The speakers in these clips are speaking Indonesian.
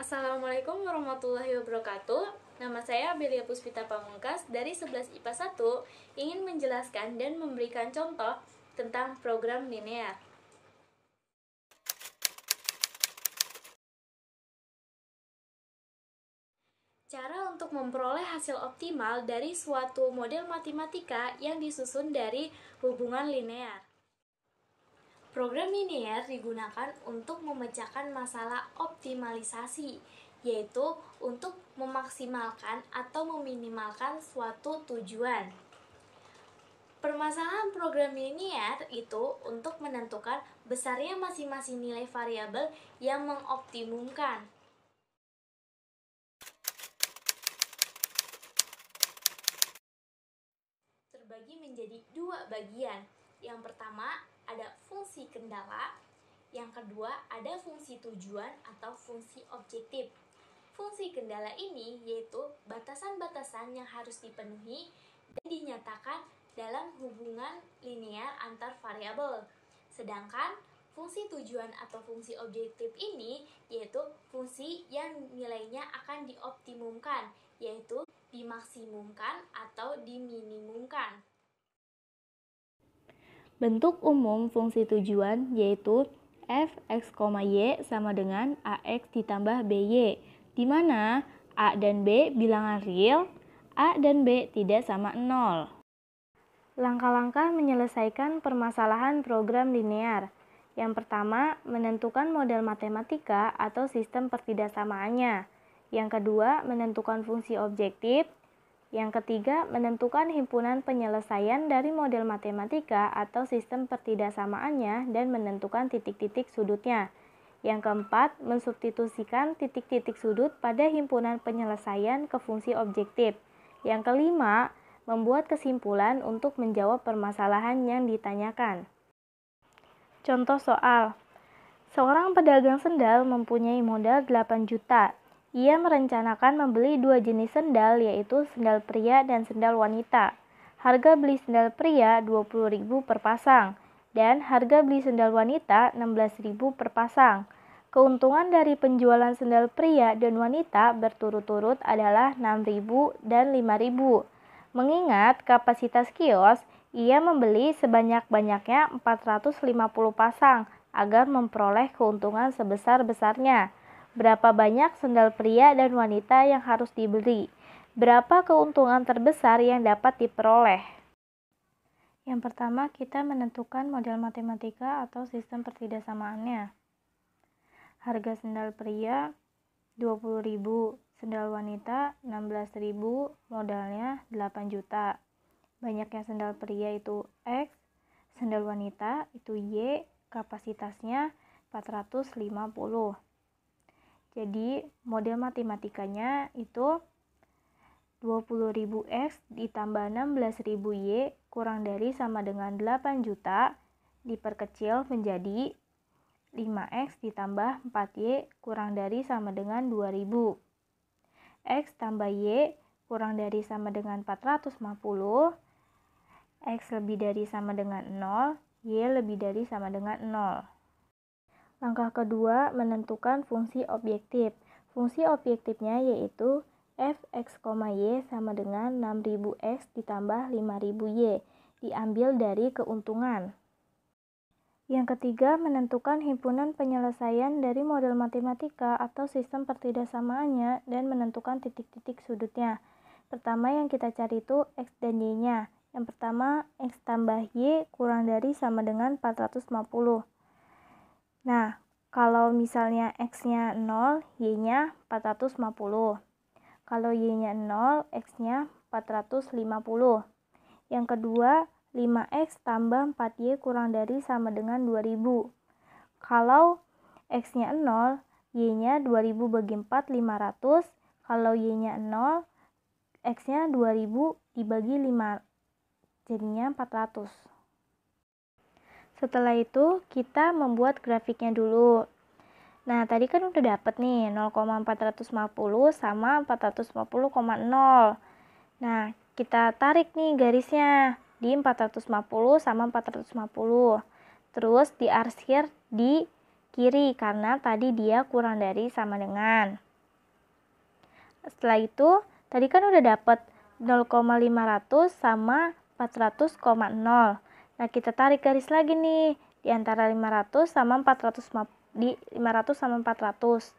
Assalamualaikum warahmatullahi wabarakatuh. Nama saya Abelia Puspita Pamungkas dari 11 IPA 1 ingin menjelaskan dan memberikan contoh tentang program linear. Cara untuk memperoleh hasil optimal dari suatu model matematika yang disusun dari hubungan linear. Program linear digunakan untuk memecahkan masalah optimalisasi, yaitu untuk memaksimalkan atau meminimalkan suatu tujuan. Permasalahan program linear itu untuk menentukan besarnya masing-masing nilai variabel yang mengoptimumkan. Terbagi menjadi dua bagian. Yang pertama ada fungsi kendala, yang kedua ada fungsi tujuan atau fungsi objektif. Fungsi kendala ini yaitu batasan-batasan yang harus dipenuhi dan dinyatakan dalam hubungan linear antar variabel. Sedangkan fungsi tujuan atau fungsi objektif ini yaitu fungsi yang nilainya akan dioptimumkan, yaitu dimaksimumkan atau diminimumkan. Bentuk umum fungsi tujuan yaitu f(x, y) sama dengan ax ditambah by, di mana a dan b bilangan real, a dan b tidak sama 0. Langkah-langkah menyelesaikan permasalahan program linear. Yang pertama, menentukan model matematika atau sistem pertidaksamaannya. Yang kedua, menentukan fungsi objektif. Yang ketiga, menentukan himpunan penyelesaian dari model matematika atau sistem pertidaksamaannya dan menentukan titik-titik sudutnya. Yang keempat, mensubstitusikan titik-titik sudut pada himpunan penyelesaian ke fungsi objektif. Yang kelima, membuat kesimpulan untuk menjawab permasalahan yang ditanyakan. Contoh soal. Seorang pedagang sendal mempunyai modal 8 juta. Ia merencanakan membeli dua jenis sendal, yaitu sendal pria dan sendal wanita. Harga beli sendal pria 20.000 per pasang dan harga beli sendal wanita 16.000 per pasang. Keuntungan dari penjualan sendal pria dan wanita berturut-turut adalah 6.000 dan 5.000. Mengingat kapasitas kios, ia membeli sebanyak-banyaknya 450 pasang agar memperoleh keuntungan sebesar-besarnya. Berapa banyak sendal pria dan wanita yang harus dibeli? Berapa keuntungan terbesar yang dapat diperoleh? Yang pertama, kita menentukan model matematika atau sistem pertidaksamaannya. Harga sendal pria 20.000, sendal wanita 16.000, modalnya 8 juta. Banyaknya sendal pria itu X, sendal wanita itu Y, kapasitasnya 450. Jadi model matematikanya itu 20.000 X ditambah 16.000 Y kurang dari sama dengan 8 juta diperkecil menjadi 5X ditambah 4Y kurang dari sama dengan 2.000. X tambah Y kurang dari sama dengan 450. X lebih dari sama dengan 0. Y lebih dari sama dengan 0. Langkah kedua, menentukan fungsi objektif. Fungsi objektifnya yaitu f(x, y) sama dengan 6.000x ditambah 5.000y, diambil dari keuntungan. Yang ketiga, menentukan himpunan penyelesaian dari model matematika atau sistem pertidaksamaannya dan menentukan titik-titik sudutnya. Pertama yang kita cari itu x dan y-nya. Yang pertama, x tambah y kurang dari sama dengan 450. Nah, kalau misalnya x-nya 0, y-nya 450. Kalau y-nya 0, x-nya 450. Yang kedua, 5x tambah 4y kurang dari sama dengan 2000. Kalau x-nya 0, y-nya 2000 bagi 4, 500. Kalau y-nya 0, x-nya 2000 dibagi 5, jadinya 400. Setelah itu, kita membuat grafiknya dulu. Nah, tadi kan udah dapet nih 0,450 sama 450,0. Nah, kita tarik nih garisnya di 450 sama 450. Terus diarsir di kiri karena tadi dia kurang dari sama dengan. Setelah itu, tadi kan udah dapet 0,500 sama 400,0. Nah, kita tarik garis lagi nih di antara 500 sama 400 di 500 sama 400.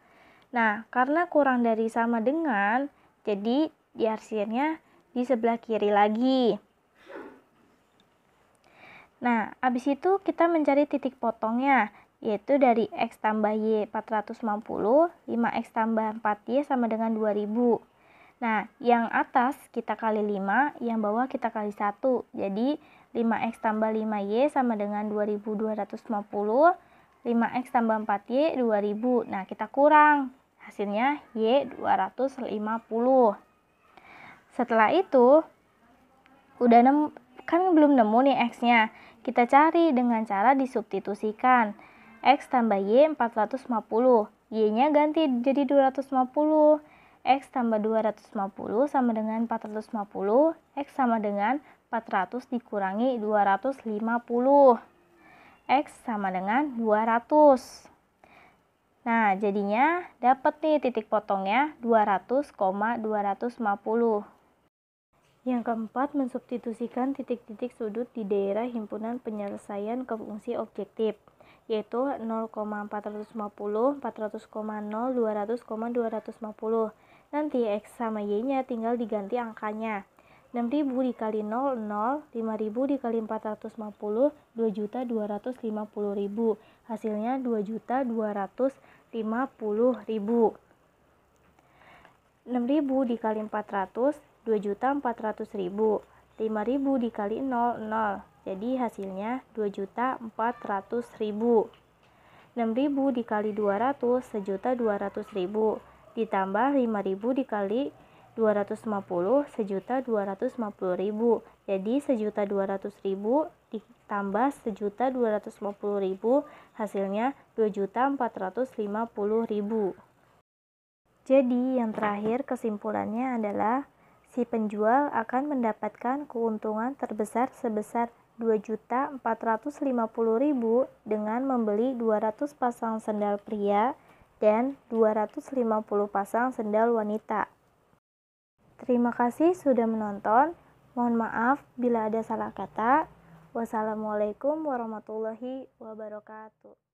Nah, karena kurang dari sama dengan, jadi diarsirnya di sebelah kiri lagi. Nah, habis itu kita mencari titik potongnya, yaitu dari X tambah Y 450, 5X tambah 4Y sama dengan 2000. Nah, yang atas kita kali 5, yang bawah kita kali 1. Jadi, 5X tambah 5Y sama dengan 2250, 5X tambah 4Y 2000. Nah, kita kurang. Hasilnya Y 250. Setelah itu, kan belum nemu nih X-nya. Kita cari dengan cara disubstitusikan. X tambah Y 450. Y-nya ganti jadi 250. X tambah 250 sama dengan 450. X sama dengan 400 dikurangi 250. X sama dengan 200. Nah, jadinya dapat nih titik potongnya 200,250. Yang keempat, mensubstitusikan titik-titik sudut di daerah himpunan penyelesaian ke fungsi objektif, yaitu 0,450, 400,0, 200,250. Nanti X sama Y-nya tinggal diganti angkanya. 6.000 dikali 0, 0, 5.000 dikali 450, 2.250.000. Hasilnya 2.250.000. 6.000 dikali 400, 2.400.000. 5.000 dikali 0, 0. Jadi hasilnya 2.400.000. 6.000 dikali 200, 1.200.000. Ditambah 5.000 dikali 250, 1.250.000. Jadi 1.200.000 ditambah 1.250.000, hasilnya 2.450.000. Jadi yang terakhir kesimpulannya adalah si penjual akan mendapatkan keuntungan terbesar sebesar 2.450.000 dengan membeli 200 pasang sendal pria dan 250 pasang sendal wanita. Terima kasih sudah menonton. Mohon maaf bila ada salah kata. Wassalamualaikum warahmatullahi wabarakatuh.